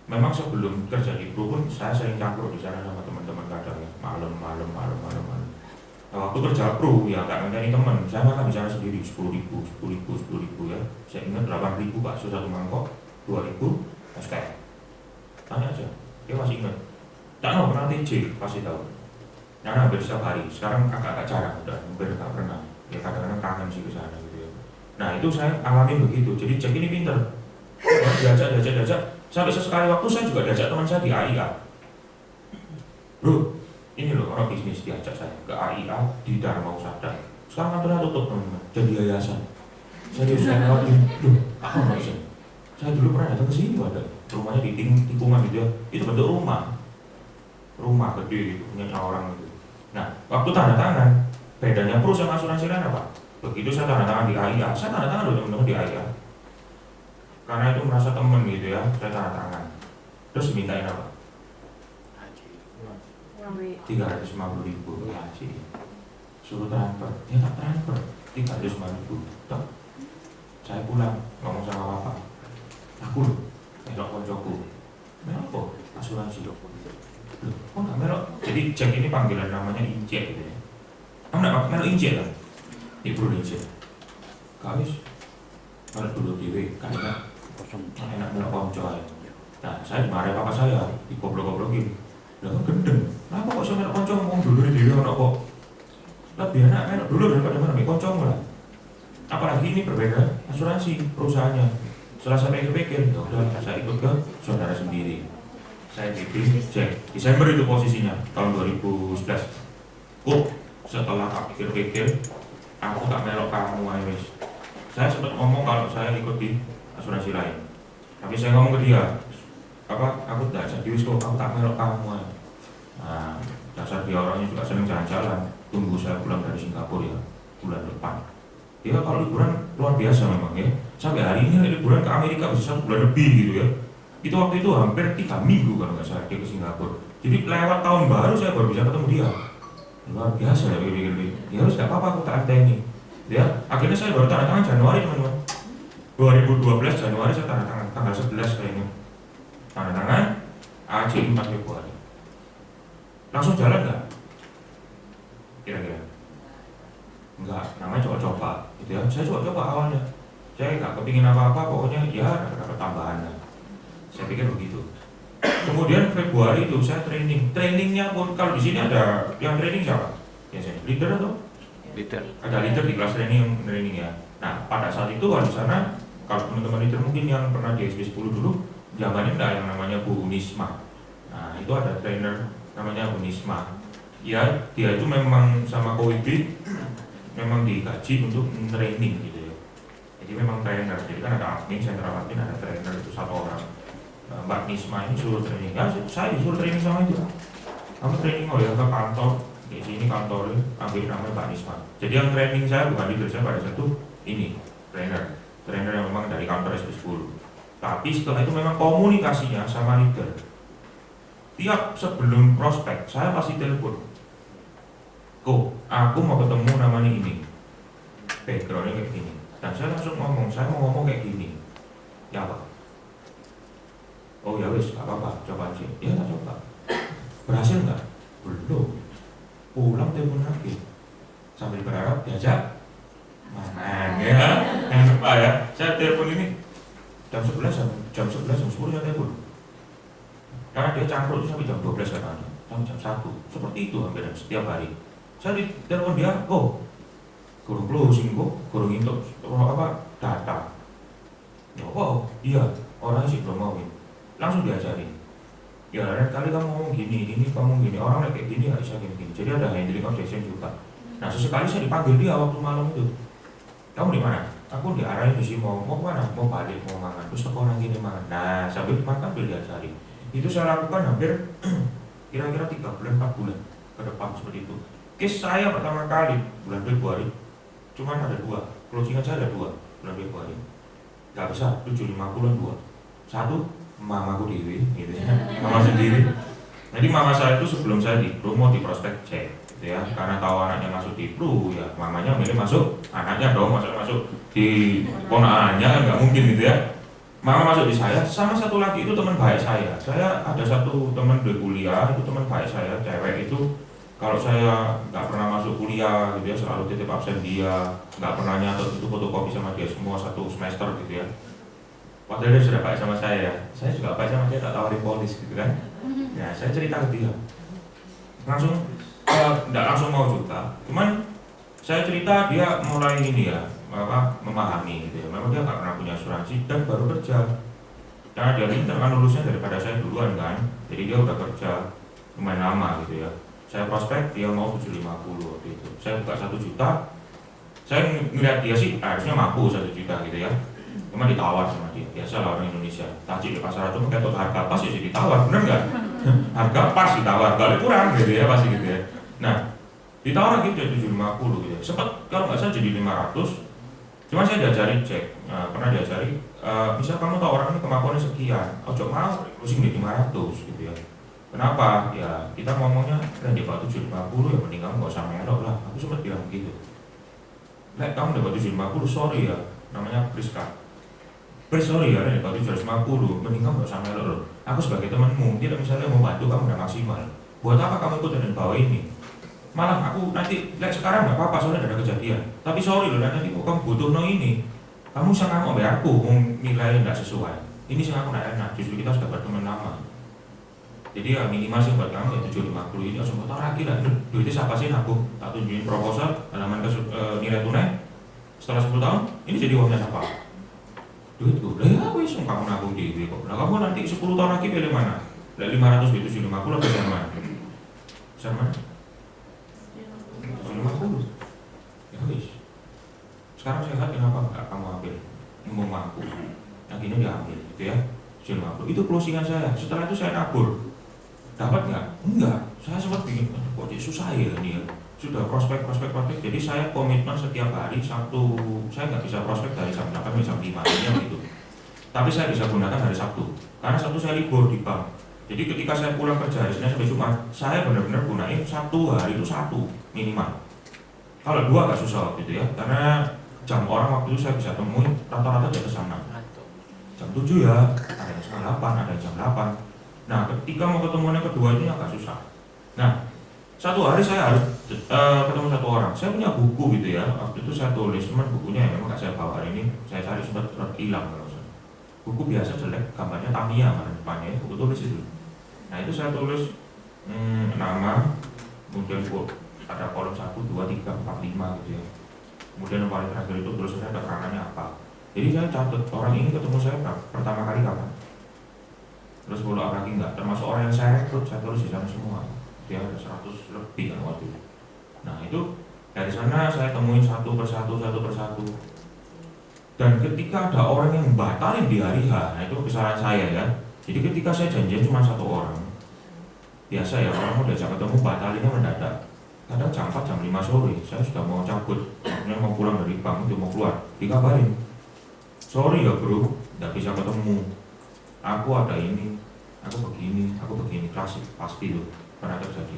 Memang sebelum kerja di Pro pun saya sering campur di sana sama teman-teman kadang ya, malam. Nah, waktu kerja Pro ya nggak ngenteni teman, saya makan di sana sendiri 10.000 ya. Saya ingat 8.000 bakso satu mangkok, 2.000 SKM. Tanya aja, dia masih ingat. Tak tahu pernah TJ pasti tahu. Karena hampir setiap hari. Sekarang agak jarang, udah hampir nggak pernah. Ya kadang-kadang kangen sih ke sana gitu ya. Nah itu saya alami begitu. Jadi Jack ini pinter. Diajak. Sampai sesekali waktu saya juga diajak teman saya di AIA. Bro, ini loh orang bisnis diajak saya ke AIA di Dharma Usada. Sekarang kantornya tutup teman-teman, jadi yayasan. Saya lewatin, apa maksudnya? Saya dulu pernah datang ke sini ada rumahnya di tikungan gitu ya. Itu bentuk rumah gede gitu, punya orang gitu. Nah, waktu tanda tangan, bedanya pro sama asuransi lain apa? Begitu saya tanda tangan di AIA, saya tanda tangan loh teman-teman di AIA. Karena itu merasa temen gitu ya, saya tanda tangan. Terus dimintain apa? 350.000 haji. Suruh transfer, dia tak transfer 350.000. Saya pulang ngomong sama bapak. Aku loh, melok koncoku. Melok kok asuransi loh. Kok nggak melok? Jadi Jack ini panggilan namanya Injek gitu ya. Kamu nggak melok Injek kan? Ibu Injek. Kawis. Kalau dulu dewe kayaknya enak melok konco ya. Nah, saya dimarahin papa saya, digoblok-goblokin. Lah kan gendeng. Kenapa kok saya melok konco ngomong dulu dewe ono kok? Lebih enak melok dulu daripada melok konco lah. Apalagi ini berbeda asuransi perusahaannya. Setelah saya pikir-pikir, ya udah saya ikut ke saudara sendiri. Saya TB cek Desember itu posisinya tahun 2011. Setelah tak pikir-pikir, aku tak melok kamu wis. Saya sempat ngomong kalau saya ikut di asuransi lain. Tapi saya ngomong ke dia, aku tidak serius kok, aku tak melok kamu aja. Nah, dasar dia orangnya juga seneng jalan-jalan. Tunggu saya pulang dari Singapura ya, bulan depan. Dia kalau liburan luar biasa memang ya. Sampai hari ini liburan ke Amerika bisa 1 bulan lebih gitu ya. Itu waktu itu hampir 3 minggu kalau nggak salah dia ke Singapura. Jadi lewat tahun baru saya baru bisa ketemu dia. Luar biasa ya pikir-pikir. Ya harus nggak apa-apa aku tak ini. Ya, akhirnya saya baru tanda tangan Januari teman-teman. 2012 Januari saya tanda tangan, tanggal 11 kayaknya. Tanda tangan AJ 4 Februari. Langsung jalan nggak? Kira-kira? Enggak, namanya coba-coba gitu ya. Saya coba-coba awalnya. Saya nggak kepingin apa-apa, pokoknya ya dapat tambahan. Saya pikir begitu. Kemudian Februari itu saya training. Trainingnya pun kalau di sini ada yang training siapa? Biasanya leader atau? Leader. Ada leader di kelas training ya. Nah pada saat itu kalau di sana, kalau teman-teman leader mungkin yang pernah di SP 10 dulu, zamannya enggak yang namanya Bu Unisma. Nah itu ada trainer namanya Bu Unisma. Ya dia itu memang sama KWB memang digaji untuk training gitu ya. Jadi memang trainer. Jadi kan ada admin, sentral admin, ada trainer itu 1 orang. Mbak Nisma ini suruh training, ya saya disuruh training sama itu. Kamu training ya ke kantor, di sini kantornya ambil namanya Mbak Nisma. Jadi yang training saya bukan leader, saya pada satu ini trainer yang memang dari kantor SP10. Tapi setelah itu memang komunikasinya sama leader. Tiap sebelum prospek saya pasti telepon. Aku mau ketemu namanya ini, backgroundnya kayak gini. Dan saya langsung ngomong, saya mau ngomong kayak gini. Ya apa? Oh ya wis, gak apa-apa, coba aja. Ya tak coba. Berhasil nggak? Belum. Pulang telepon lagi. Sambil berharap diajak mana ya? Yang lupa ya. Saya telepon ini jam 11 jam 10 saya telepon. Karena dia cangkruk itu sampai jam 12 katanya, sampai jam 1. Seperti itu hampir setiap hari. Saya di telepon dia, kurung closing kurung itu apa data. Iya, orangnya sih belum mau. Langsung diajarin. Ya lain kali kamu ngomong gini, kamu gini, orang kayak gini nggak bisa gini. Jadi ada handling objection juga. Nah sesekali saya dipanggil dia waktu malam itu. Kamu di mana? Aku diarahin di sini mau mana? Mau balik, mau makan. Terus aku orang gini makan. Nah sambil makan dia diajarin. Itu saya lakukan hampir kira-kira 3 bulan, 4 bulan ke depan seperti itu. Case saya pertama kali bulan Februari, cuman ada 2. Closing aja ada 2 bulan Februari. Gak besar, 750-an 2. 1 mamaku dewi gitu ya, mama sendiri. Jadi mama saya itu sebelum saya di Pro mau di prospek cek gitu ya, karena tahu anaknya masuk di Pro ya mamanya milih masuk anaknya dong, masuk di ponakannya kan nggak mungkin gitu ya. Mama masuk di saya, sama satu lagi itu teman baik saya. Saya ada satu teman di kuliah, itu teman baik saya, cewek itu. Kalau saya nggak pernah masuk kuliah gitu ya, selalu titip absen dia, nggak pernah nyatet itu fotokopi sama dia semua 1 semester gitu ya. Padahal dia sudah baik sama saya juga baik sama dia, tak tawarin polis gitu kan. Ya saya cerita ke dia, langsung nggak langsung mau juga. Cuman saya cerita dia mulai ini ya, memahami gitu ya. Memang dia nggak pernah punya asuransi dan baru kerja. Karena dia pintar kan lulusnya daripada saya duluan kan. Jadi dia udah kerja lumayan lama gitu ya. Saya prospek dia mau 750 waktu itu. Saya buka 1 juta. Saya ngeliat dia sih harusnya mampu 1 juta gitu ya. Cuma ditawar sama dia, biasa lah orang Indonesia. Tajik di pasar itu mungkin harga pas ya ditawar, bener nggak? Harga pas ditawar, balik kurang gitu ya, pasti gitu ya. Nah, ditawar gitu jadi 750 gitu ya. Sempat kalau nggak salah jadi 500. Cuma saya diajari cek, pernah diajari, misal kamu tahu orang ini kemampuannya sekian, ojo mau closing di 500 gitu ya. Kenapa? Ya kita ngomongnya kan di bawah 750 ya mending kamu nggak usah melok lah. Aku sempat bilang begitu. Nek kamu dapat 750, sorry ya, namanya Priska. Sorry ya, nek dapat 750, mending kamu nggak usah melok loh. Aku sebagai temanmu, dia misalnya mau bantu kamu udah maksimal. Buat apa kamu ikut dan bawa ini? Malah aku nanti, sekarang nggak apa-apa soalnya ada kejadian. Tapi sorry loh, nanti kok kamu butuh no ini, kamu sama kamu bayar aku, nilai nggak sesuai. Ini sih aku nggak enak. Justru kita sudah berteman lama. Jadi ya minimal sih buat kamu ya 750 ini langsung kotor lagi lah. Duitnya siapa sih aku? Tak tunjukin proposal, halaman nilai tunai. Setelah 10 tahun, ini jadi uangnya siapa? duitku. Lah ya wis kamu nabung dhewe kok. Lah kamu nanti 10 tahun lagi pilih mana? Lah 500 itu 750 atau yang mana? Sama 750. Ya wis. Sekarang sehat kenapa enggak kamu ambil? Mau mampu. Akhirnya diambil gitu ya. 750. Itu closingan saya. Setelah itu saya nabur. Dapat nggak? Enggak. Saya sempat bingung, kok susah ya ini ya. Sudah prospek. Jadi saya komitmen setiap hari Sabtu. Saya nggak bisa prospek dari jam 8 sampai jam 5 gitu. Tapi saya bisa gunakan hari Sabtu. Karena Sabtu saya libur di bank. Jadi ketika saya pulang kerja hari Senin sampai Jumat, saya benar-benar gunain Sabtu hari itu 1 minimal. Kalau 2 nggak susah gitu ya. Karena jam orang waktu itu saya bisa temuin rata-rata di atas sana. Jam 7 ya, ada yang setengah 8, ada yang jam 8. Nah, ketika mau ketemu yang kedua ini agak susah. Nah, satu hari saya harus ketemu satu orang. Saya punya buku gitu ya. Waktu itu saya tulis, cuman bukunya ya memang gak saya bawa hari ini. Saya cari sempat hilang kalau saya. Buku biasa jelek, gambarnya Tamiya kan depannya. Buku tulis itu. Nah itu saya tulis nama, kemudian ada kolom 1, 2, 3, 4, 5 gitu ya. Kemudian yang paling terakhir itu tulisannya ada kerangannya apa. Jadi saya catat orang ini ketemu saya pertama kali kapan. Terus follow up lagi enggak, termasuk orang yang saya rekrut, saya tulis di sana semua. Dia ada 100 lebih kan waktu itu. Nah itu dari sana saya temuin satu persatu. Dan ketika ada orang yang batalin di hari H, nah itu kesalahan saya ya. Jadi ketika saya janjian cuma 1 orang, biasa ya orang mau diajak ketemu batalinnya mendadak. Kadang jam 4, jam 5 sore, saya sudah mau cabut, maksudnya mau pulang dari bank itu mau keluar, dikabarin, sorry ya bro, tidak bisa ketemu. Aku ada ini, aku begini, klasik, pasti itu pernah terjadi.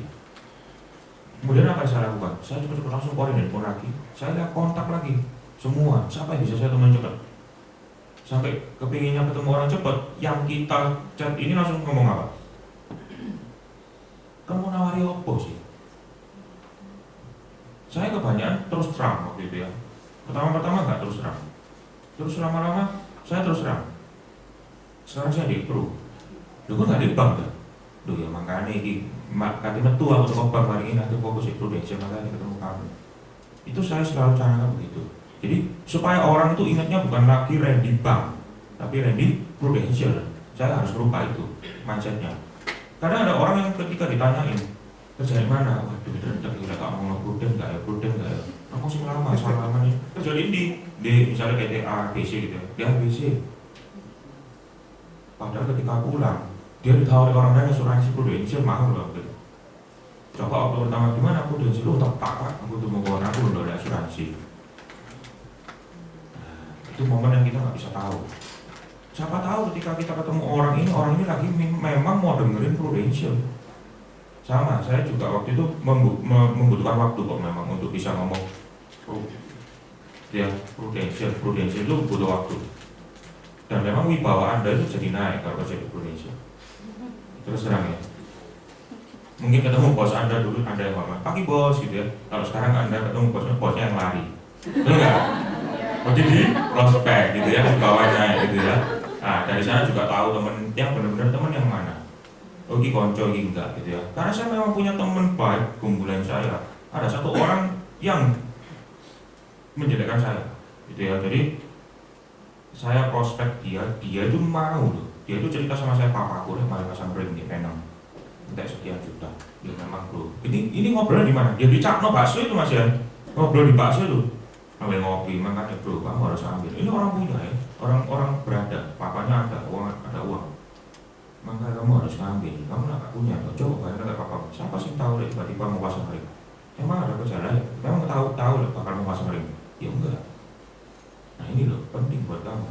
Kemudian apa yang saya lakukan? Saya cepet-cepet langsung keluarin handphone lagi. Saya lihat kontak lagi, semua, siapa yang bisa saya temuin cepat. Sampai kepinginnya ketemu orang cepat, yang kita chat ini langsung ngomong apa? Kamu nawari apa sih? Saya kebanyakan terus terang waktu itu ya. Pertama nggak terus terang. Terus lama-lama saya terus terang. Sekarang saya di pro. Lu kan nggak di bank kan? Duh ya makanya ini kati metu aku ke bank hari ini, aku fokus di prudensial makanya ketemu kamu. Itu saya selalu canangkan begitu. Jadi supaya orang itu ingatnya bukan lagi Randy Bank, tapi Randy Prudential. Saya harus merubah itu mindsetnya. Kadang ada orang yang ketika ditanyain kerja di mana, waduh dedek gila tak mau pruden nggak ya, aku sih lama nih kerja di misalnya kayak ABC gitu ya, di ABC. Padahal ketika pulang dia ditawari orang lain asuransi prudensial mahal loh gitu. Coba waktu pertama gimana prudensial lu tak aku tuh mau bawa aku udah ada asuransi. Itu momen yang kita nggak bisa tahu. Siapa tahu ketika kita ketemu orang ini lagi memang mau dengerin prudensial. Sama, saya juga waktu itu membutuhkan waktu kok memang untuk bisa ngomong ya prudensial itu butuh waktu. Dan memang wibawa Anda itu jadi naik kalau kerja di prudensial. Terus terang ya. Mungkin ketemu bos Anda dulu, Anda yang ngomong, pagi bos gitu ya. Kalau sekarang Anda ketemu bosnya yang lari. Betul nggak? Jadi di prospek gitu ya, wibawanya gitu ya. Nah dari sana juga tahu temen yang benar-benar teman yang mana. Oh ini konco ini enggak gitu ya. Karena saya memang punya teman baik, kumpulan saya. Ada satu orang yang menjelekan saya gitu ya. Jadi saya prospek dia itu mau loh. Dia itu cerita sama saya, papaku deh malah samperin di Penang. Minta sekian juta. Ya memang bro. Ini ngobrol di mana? Dia di Cakno bakso itu Mas ya. Ngobrol di bakso itu. Sambil ngopi, makanya bro, kamu harus ambil. Ini orang punya ya, orang berada, papanya ada uang. Maka kamu harus ngambil. Kamu nggak punya, coba bayar nggak apa-apa. Siapa sih tahu deh tiba-tiba mau pasang ring? Emang ada gejala ya? Memang tahu bakal mau pasang ring? Ya enggak. Nah ini loh penting buat kamu.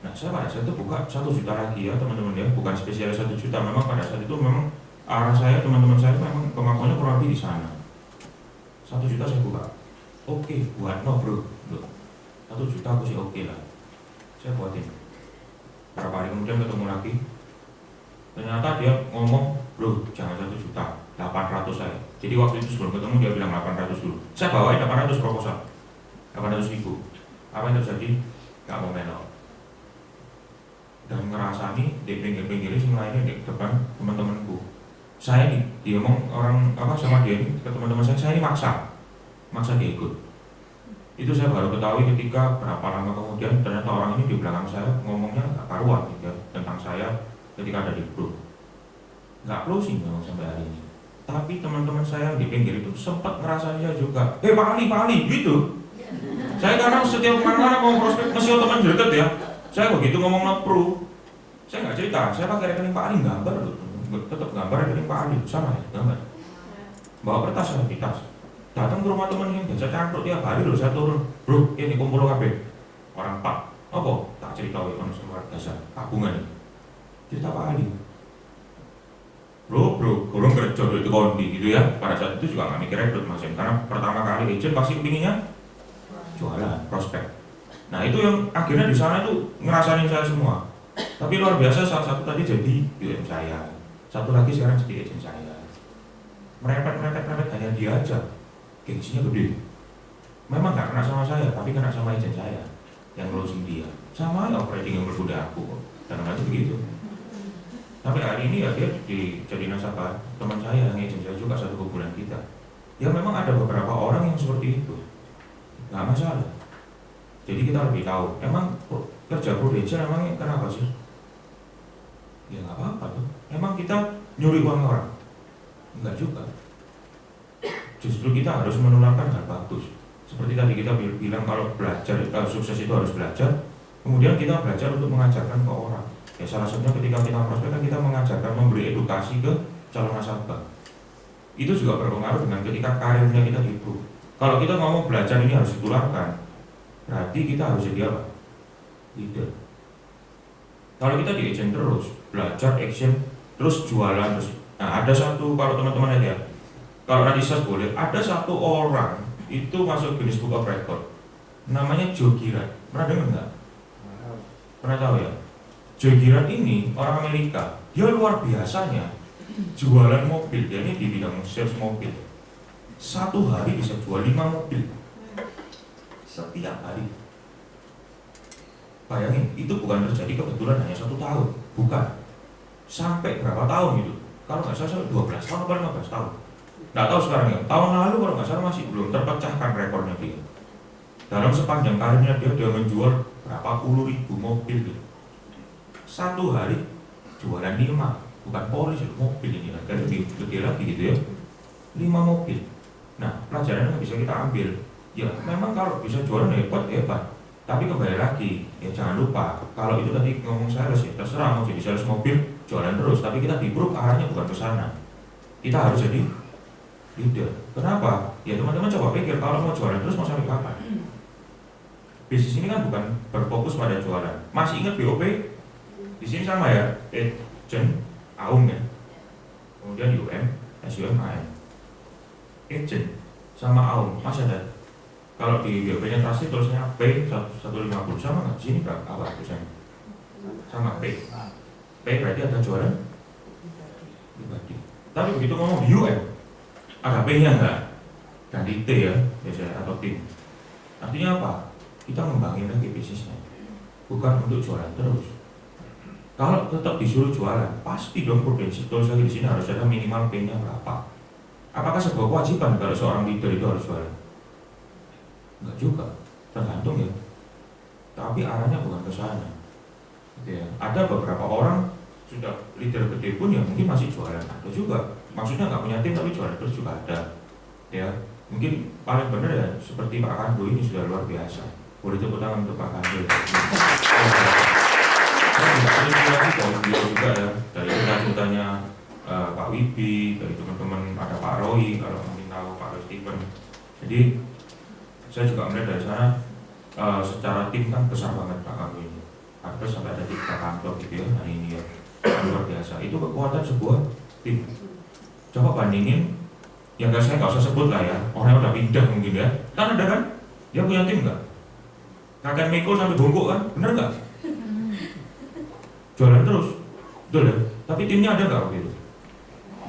Nah saya pada saat itu buka 1 juta lagi ya teman-teman ya, bukan spesialis 1 juta. Memang pada saat itu memang arah saya teman-teman saya memang kemampuannya kurang lebih di sana. 1 juta saya buka. Oke, buat no bro. 1 juta aku sih oke lah. Saya buatin. Berapa hari kemudian ketemu lagi. Ternyata dia ngomong, bro jangan 1 juta, 800 saya. Jadi waktu itu sebelum ketemu dia bilang 800 dulu. Saya bawain 800 proposal, 800 ribu. Apa yang terjadi? Gak mau menol. Dan ngerasani di pinggir-pinggirnya semua ini di depan teman-temanku. Saya dia ngomong orang apa sama dia ini ke teman-teman saya ini maksa dia ikut. Itu saya baru ketahui ketika berapa lama kemudian ternyata orang ini di belakang saya ngomongnya nggak karuan gitu ya, tentang saya ketika ada di grup. Nggak closing memang sampai hari ini. Tapi teman-teman saya yang di pinggir itu sempat ngerasain saya juga, Pak Ali, gitu. Saya kadang setiap kemana-mana mau prospek, mesti teman deket ya. Saya begitu ngomong pro, saya nggak cerita, saya pakai rekening Pak Ali, gambar loh. Tetap gambar rekening Pak Ali, sama ya, gambar. Bawa kertas saya di tas. Datang ke rumah teman yang biasa cangkruk tiap hari loh, saya turun, bro, ini kumpul KB. Orang Pak, apa? Tak cerita ekonomi luar biasa, tabungan ini. Cerita Pak Ali. Bro, kurang kerja itu kondi gitu ya. Pada saat itu juga nggak mikir rekrut Mas, karena pertama kali agent pasti kepinginnya jualan, prospek. Nah itu yang akhirnya di sana itu ngerasain saya semua. Tapi luar biasa, salah satu tadi jadi UM saya, satu lagi sekarang jadi agent saya. Merepet hanya dia aja, gengsinya gede. Memang nggak kena sama saya, tapi kena sama agent saya yang closing dia. Sama operating yang berbeda aku, dan itu begitu. Sampai hari ini ya dia jadi nasabah teman saya yang agent saya juga satu kumpulan kita. Ya memang ada beberapa orang yang seperti itu, nggak masalah. Jadi kita lebih tahu, emang kerja prudensial emangnya kenapa sih? Ya nggak apa-apa tuh. Emang kita nyuri uang orang? Enggak juga. Justru kita harus menularkan hal bagus. Seperti tadi kita bilang kalau belajar, sukses itu harus belajar. Kemudian kita belajar untuk mengajarkan ke orang. Ya salah satunya ketika kita prospek kan kita mengajarkan, memberi edukasi ke calon nasabah. Itu juga berpengaruh dengan ketika karirnya kita di-improve. Kalau kita ngomong belajar ini harus ditularkan, berarti kita harus jadi apa? Leader. Kalau kita di agent terus, belajar action, terus jualan terus. Nah ada satu, kalau teman-teman lihat ya, kalau nanti search boleh, ada satu orang itu masuk Guinness Book of Record, namanya Joe Girard. Pernah dengar nggak? Pernah tahu ya? Joe Girard ini orang Amerika, dia luar biasanya jualan mobil, dia ini di bidang sales mobil. Satu hari bisa jual 5 mobil setiap hari. Bayangin, itu bukan terjadi kebetulan hanya 1 tahun, bukan. Sampai berapa tahun itu? Kalau nggak salah 12 tahun atau 15 tahun. Nggak tahu sekarang ya. Tahun lalu kalau nggak salah masih belum terpecahkan rekornya dia. Dalam sepanjang karirnya dia menjual berapa puluh ribu mobil gitu. Satu hari jualan 5, bukan polis, mobil ini kan lebih gede lagi gitu ya, 5 mobil. Nah pelajaran yang bisa kita ambil, ya memang kalau bisa jualan hebat, tapi kembali lagi ya jangan lupa kalau itu tadi ngomong sales ya terserah mau jadi sales mobil jualan terus, tapi kita di-improve arahnya bukan ke sana. Kita harus jadi leader. Kenapa? Ya teman-teman coba pikir kalau mau jualan terus mau sampai kapan? Bisnis ini kan bukan berfokus pada jualan. Masih ingat BOP? Di sini sama ya, agent, AUM ya, kemudian UM, SUM, AM. Agent sama AUM masih ada. Kalau di BOP-nya pasti tulisnya P 150 sama nggak? Di sini berapa tulisannya? Sama P. P berarti ada jualan pribadi. Tapi begitu ngomong UM, ada P-nya nggak? Ganti T ya biasanya atau tim. Artinya apa? Kita ngembangin lagi bisnisnya, bukan untuk jualan terus. Kalau tetap disuruh jualan, pasti dong prudensial lagi di sini harus ada minimal P-nya berapa. Apakah sebuah kewajiban kalau seorang leader itu harus jualan? Enggak juga, tergantung ya. Tapi arahnya bukan ke sana. Gitu ya. Ada beberapa orang sudah leader gede pun ya mungkin masih jualan. Ada juga, maksudnya nggak punya tim tapi jualan terus juga ada. Ya, mungkin paling benar ya seperti Pak Kandu ini sudah luar biasa. Boleh tepuk tangan untuk Pak Kandu. Saya inspirasi dari beliau juga ya, dari cerita-ceritanya Pak Wibi, dari teman-teman ada Pak Roy, kalau mungkin tahu Pak Roy Steven. Jadi saya juga melihat dari sana secara tim kan besar banget Pak Kandu ini. Ada sampai ada 3 kantor gitu ya hari ini ya, luar biasa. Itu kekuatan sebuah tim. Coba bandingin, yang saya nggak usah sebut lah ya, orang yang udah pindah mungkin ya. Kan ada kan, dia punya tim nggak? Kakek mikul sampai bongkok kan, bener nggak? Jualan terus, betul ya. Tapi timnya ada nggak waktu itu?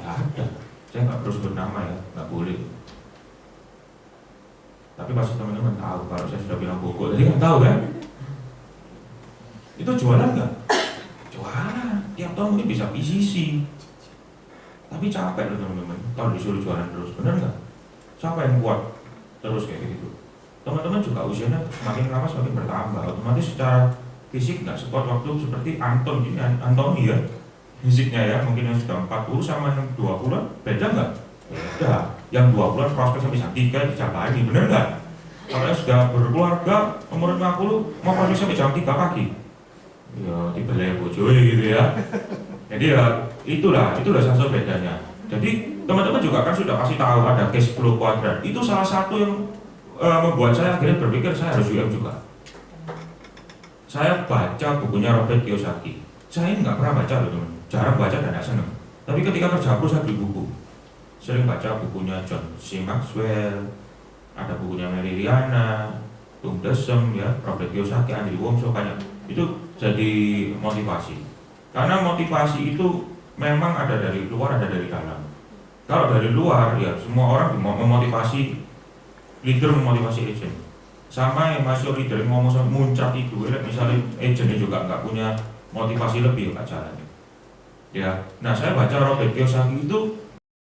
Nggak ada. Saya nggak perlu sebut nama ya, nggak boleh. Tapi pasti teman-teman tahu kalau saya sudah bilang bongkok, jadi kan tahu kan? Itu jualan nggak? Jualan. Tiap tahun mungkin bisa PCC. Tapi capek loh teman-teman kalau disuruh jualan terus, bener nggak? Siapa yang kuat terus kayak gitu? teman-teman juga usianya semakin lama semakin bertambah, otomatis secara fisik nggak sekuat waktu seperti Anthony ya, fisiknya ya, mungkin yang sudah 40 sama yang 20-an, beda nggak? Beda, yang 20-an prospek sampai jam 3 dijabani, bener nggak? Kalau yang sudah berkeluarga, umur 50, mau prospek sampai jam 3 pagi, ya dibelai bojoi gitu ya. Jadi ya itulah satu bedanya. Jadi teman-teman juga kan sudah pasti tahu ada cash flow kuadrat, itu salah satu yang membuat saya akhirnya berpikir saya harus UM juga. Saya baca bukunya Robert Kiyosaki. Saya ini nggak pernah baca loh teman, jarang baca dan nggak seneng. Tapi ketika kerja aku saya beli buku. Sering baca bukunya John C. Maxwell, ada bukunya Mary Riana, Tung Desem ya, Robert Kiyosaki, Andrew Wongso, banyak. Itu jadi motivasi. Karena motivasi itu memang ada dari luar, ada dari dalam. Kalau dari luar ya semua orang mau memotivasi, leader memotivasi agent. Sama yang masuk leader ngomong sama muncrat itu, misalnya agentnya juga nggak punya motivasi lebih nggak jalan. Ya, nah saya baca Robert Kiyosaki itu